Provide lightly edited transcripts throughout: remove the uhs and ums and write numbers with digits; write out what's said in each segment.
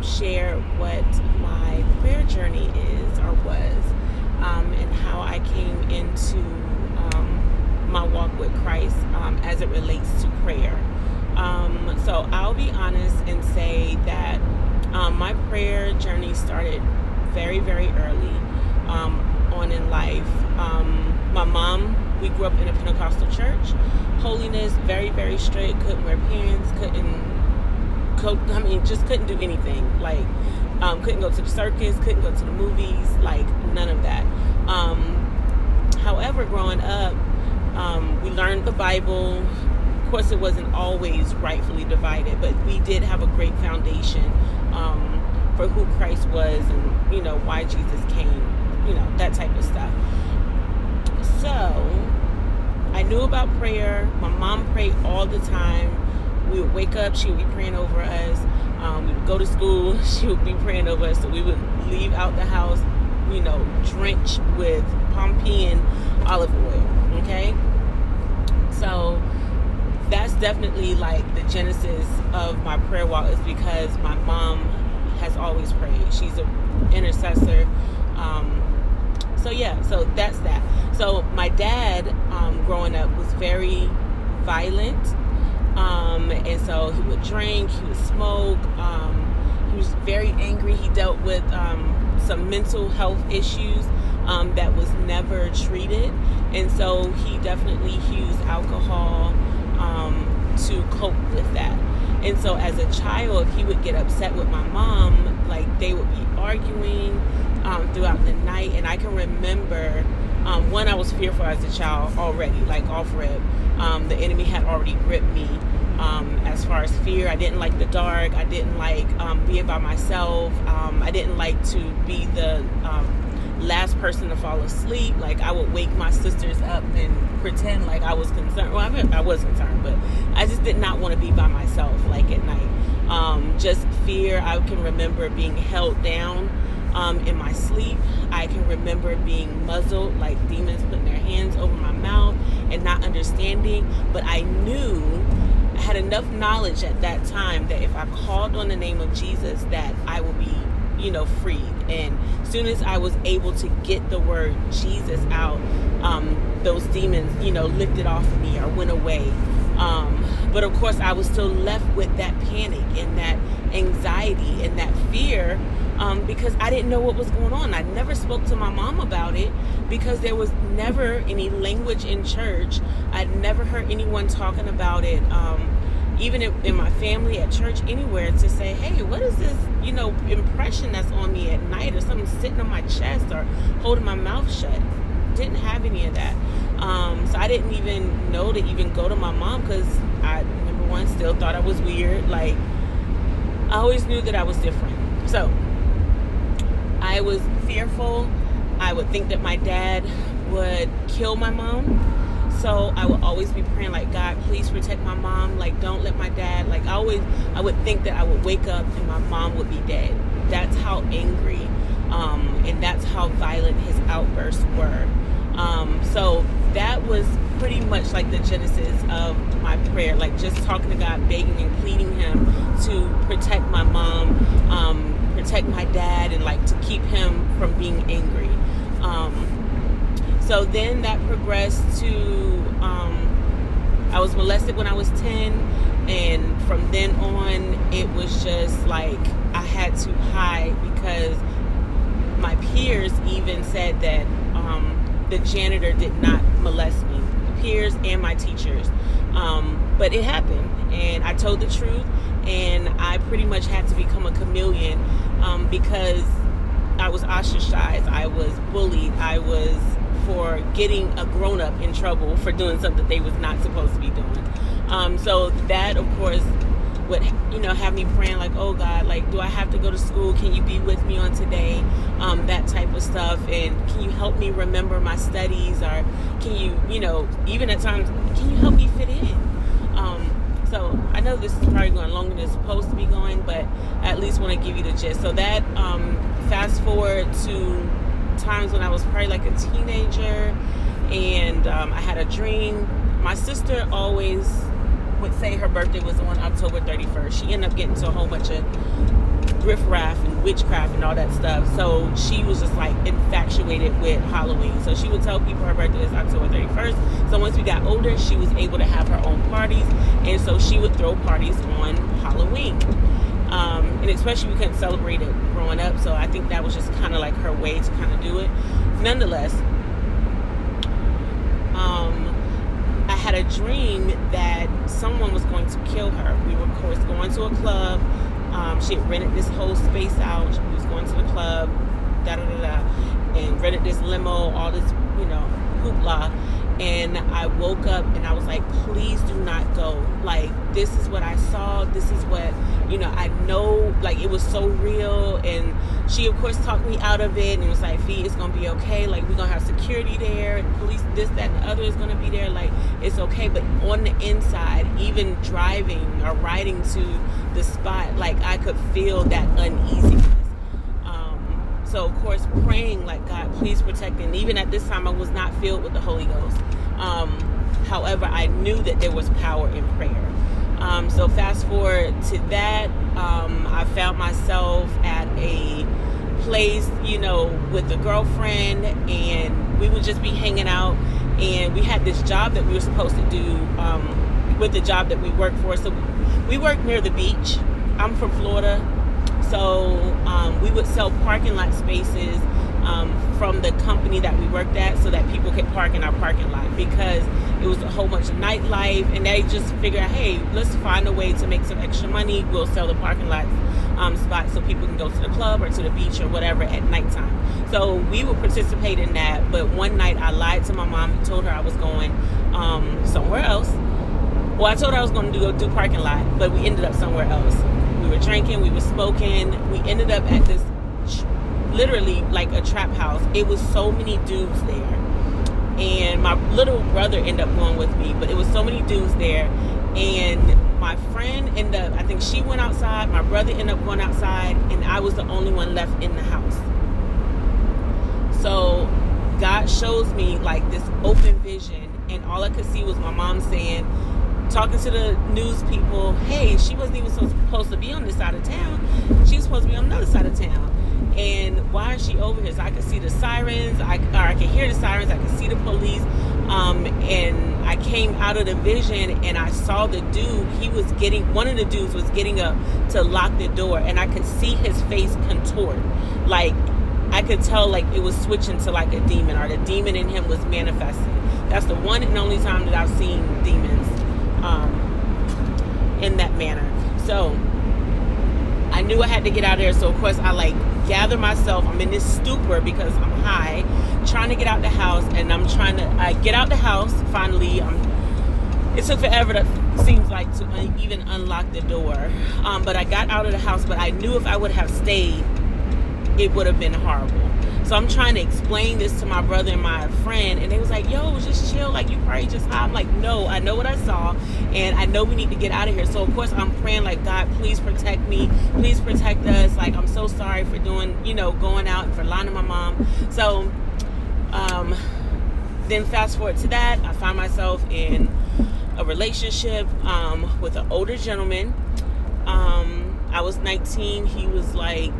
share what my prayer journey is or was, and how I came into my walk with Christ as it relates to prayer. So I'll be honest and say that my prayer journey started very, very early on in life. My mom, we grew up in a Pentecostal church. Holiness, very, very strict. Couldn't wear pants. Just couldn't do anything. Like, couldn't go to the circus. Couldn't go to the movies. Like, none of that. However, growing up, we learned the Bible. Of course, it wasn't always rightfully divided, but we did have a great foundation for who Christ was and, why Jesus came, that type of stuff. So I knew about prayer. My mom prayed all the time. We would wake up, she would be praying over us. We would go to school, she would be praying over us. So we would leave out the house, drenched with Pompeian olive oil. Okay? So that's definitely like the genesis of my prayer walk, is because my mom has always prayed. She's an intercessor. So that's that. So my dad, growing up, was very violent. And so he would drink, he would smoke. He was very angry. He dealt with some mental health issues that was never treated. And so he definitely used alcohol to cope with that. And so as a child, he would get upset with my mom. Like, they would be arguing throughout the night. And I can remember, one, I was fearful as a child already, like off rip. The enemy had already gripped me as far as fear. I didn't like the dark. I didn't like being by myself. I didn't like to be the last person to fall asleep. Like, I would wake my sisters up and pretend like I was concerned. Well, I was concerned, but I just did not want to be by myself, like, at night. Just fear. I can remember being held down in my sleep. I can remember being muzzled, like demons putting their hands over my mouth and not understanding. But I had enough knowledge at that time that if I called on the name of Jesus, that I would be, freed. And as soon as I was able to get the word Jesus out, those demons, lifted off of me or went away. But of course, I was still left with that panic and that anxiety and that fear, because I didn't know what was going on. I never spoke to my mom about it because there was never any language in church. I'd never heard anyone talking about it, even in my family, at church, anywhere, to say, hey, what is this, impression that's on me at night, or something sitting on my chest or holding my mouth shut. Didn't have any of that. So I didn't even know to even go to my mom, because I, number one, still thought I was weird. Like, I always knew that I was different. So I was fearful. I would think that my dad would kill my mom. So I would always be praying, like, God, please protect my mom. Like, don't let my dad, like, I would think that I would wake up and my mom would be dead. That's how angry, and that's how violent his outbursts were. So that was pretty much like the genesis of my prayer, like just talking to God, begging and pleading him to protect my mom, protect my dad, and like to keep him from being angry. So then that progressed to, I was molested when I was 10, and from then on, it was just like I had to hide, because my peers even said that the janitor did not molest me, the peers and my teachers. But it happened, and I told the truth, and I pretty much had to become a chameleon, because I was ostracized, I was bullied, I was for getting a grown-up in trouble for doing something they was not supposed to be doing. So that, of course, would, have me praying, like, oh God, like, do I have to go to school? Can you be with me on today? That type of stuff. And can you help me remember my studies? Or can you, even at times, can you help me fit in? So I know this is probably going longer than it's supposed to be going, but I at least want to give you the gist. So that, fast forward to times when I was probably like a teenager, and I had a dream. My sister always would say her birthday was on October 31st. She ended up getting into a whole bunch of riffraff and witchcraft and all that stuff. So she was just like infatuated with Halloween. So she would tell people her birthday is October 31st. So once we got older, she was able to have her own parties, and so she would throw parties on Halloween. And especially we couldn't celebrate it growing up, so I think that was just kind of like her way to kind of do it. Nonetheless, I had a dream that someone was going to kill her. We were, of course, going to a club. She had rented this whole space out. She was going to the club, and rented this limo, all this, hoopla. And I woke up and I was like, please do not go. Like, this is what I saw. This is what, I know, like, it was so real. And she, of course, talked me out of it and was like, Fee, it's going to be okay. Like, we're going to have security there, and police, this, that, and the other is going to be there. Like, it's okay. But on the inside, even driving or riding to the spot, like, I could feel that uneasiness. So, of course, praying like, God, please protect me. And even at this time, I was not filled with the Holy Ghost. However, I knew that there was power in prayer. So fast forward to that, I found myself at a place, with a girlfriend, and we would just be hanging out. And we had this job that we were supposed to do with the job that we worked for. So we worked near the beach. I'm from Florida. So we would sell parking lot spaces from the company that we worked at, so that people could park in our parking lot, because it was a whole bunch of nightlife, and they just figured, hey, let's find a way to make some extra money. We'll sell the parking lot spots so people can go to the club or to the beach or whatever at nighttime. So we would participate in that. But one night I lied to my mom and told her I was going somewhere else. Well, I told her I was going to go do parking lot, but we ended up somewhere else. We were drinking, we were smoking. We ended up at this, literally like a trap house. It was so many dudes there. And my little brother ended up going with me, but it was so many dudes there. And my friend ended up, I think she went outside, my brother ended up going outside, and I was the only one left in the house. So God shows me like this open vision, and all I could see was my mom saying, talking to the news people, hey, she wasn't even supposed to be on this side of town. She was supposed to be on the other side of town. And why is she over here? So I could see the sirens, I could hear the sirens, I could see the police. And I came out of the vision and I saw the dude. One of the dudes was getting up to lock the door, and I could see his face contort. Like, I could tell like it was switching to like a demon, or the demon in him was manifesting. That's the one and only time that I've seen demons in that manner. So I knew I had to get out of there. So of course I like gather myself. I'm in this stupor because I'm high, trying to get out the house, and I get out the house finally. It took forever, seems like, to even unlock the door, but I got out of the house. But I knew if I would have stayed, it would have been horrible. So I'm trying to explain this to my brother and my friend, and they was like, yo, just chill, like, you probably just high. I'm like, no, I know what I saw, and I know we need to get out of here. So of course I'm praying like, God, please protect me, please protect us. Like, I'm so sorry for doing, going out and for lying to my mom. So then fast forward to that, I find myself in a relationship with an older gentleman. I was 19, he was like,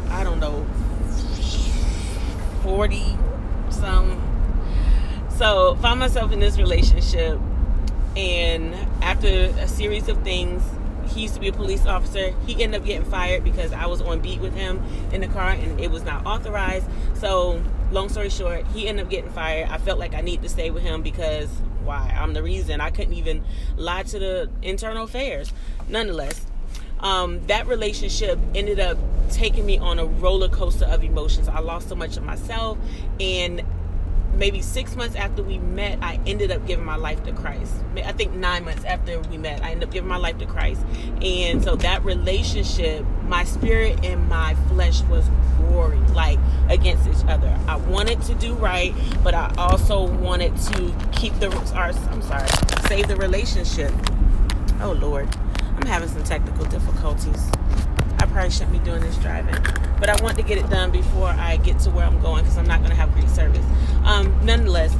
I don't know, 40 some. So found myself in this relationship, and after a series of things, he used to be a police officer. He ended up getting fired because I was on beat with him in the car and it was not authorized. So long story short, he ended up getting fired. I felt like I need to stay with him because why? I'm the reason. I couldn't even lie to the internal affairs. Nonetheless, that relationship ended up taking me on a roller coaster of emotions. I lost so much of myself, and maybe 6 months after we met, I ended up giving my life to Christ. I think 9 months after we met, I ended up giving my life to Christ. And so that relationship, my spirit and my flesh was roaring like against each other. I wanted to do right, but I also wanted to save the relationship. Oh Lord, I'm having some technical difficulties. I probably shouldn't be doing this driving, but I want to get it done before I get to where I'm going, because I'm not going to have great service. Nonetheless,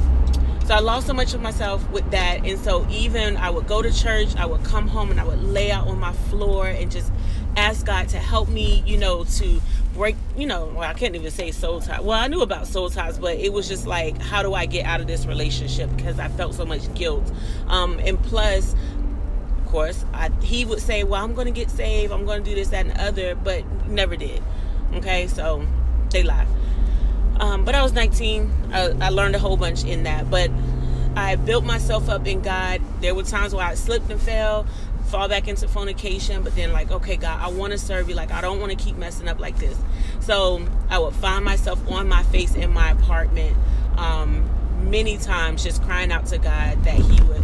so I lost so much of myself with that, and so even I would go to church, I would come home and I would lay out on my floor and just asked God to help me, to break, well, I can't even say soul ties. Well, I knew about soul ties, but it was just like, how do I get out of this relationship? Because I felt so much guilt. And plus, of course, he would say, well, I'm going to get saved. I'm going to do this, that, and the other, but never did. Okay, so they lie. But I was 19. I learned a whole bunch in that. But I built myself up in God. There were times where I slipped and fell, fall back into fornication, but then like, okay, God, I want to serve you. Like, I don't want to keep messing up like this. So I would find myself on my face in my apartment many times, just crying out to God that he would,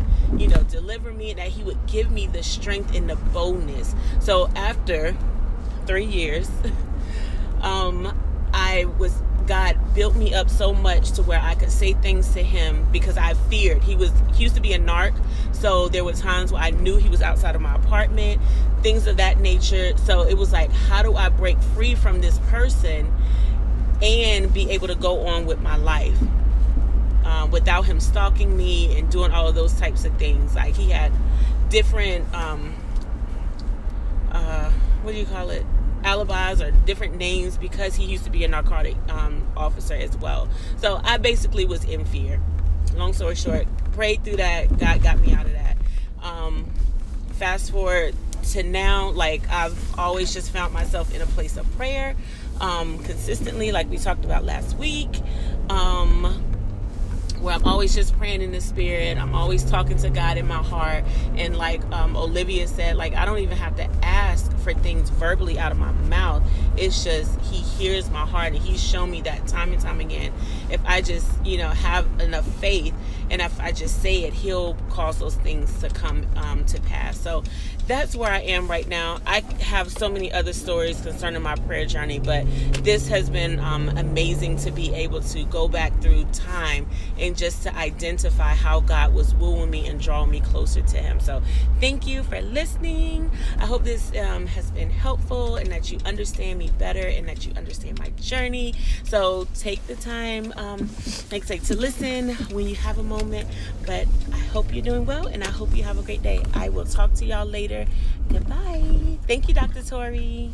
deliver me, and that he would give me the strength and the boldness. So after 3 years, God built me up so much to where I could say things to him, because I feared. He used to be a narc, so there were times where I knew he was outside of my apartment, things of that nature. So it was like, how do I break free from this person and be able to go on with my life without him stalking me and doing all of those types of things? Like, he had different what do you call it, alibis or different names, because he used to be a narcotic officer as well. So I basically was in fear. Long story short, prayed through that. God got me out of that. Fast forward to now, like, I've always just found myself in a place of prayer consistently, like we talked about last week, where I'm always just praying in the spirit. I'm always talking to God in my heart. And like Olivia said, like, I don't even have to ask for things verbally out of my mouth. It's just he hears my heart, and he's shown me that time and time again. If I just, have enough faith, and if I just say it, he'll cause those things to come to pass. So that's where I am right now. I have so many other stories concerning my prayer journey, but this has been amazing to be able to go back through time and just to identify how God was wooing me and drawing me closer to him. So thank you for listening. I hope this has been helpful, and that you understand me better, and that you understand my journey. So take the time, to listen when you have a moment. But I hope you're doing well, and I hope you have a great day. I will talk to y'all later. Goodbye. Thank you, Dr. Tori.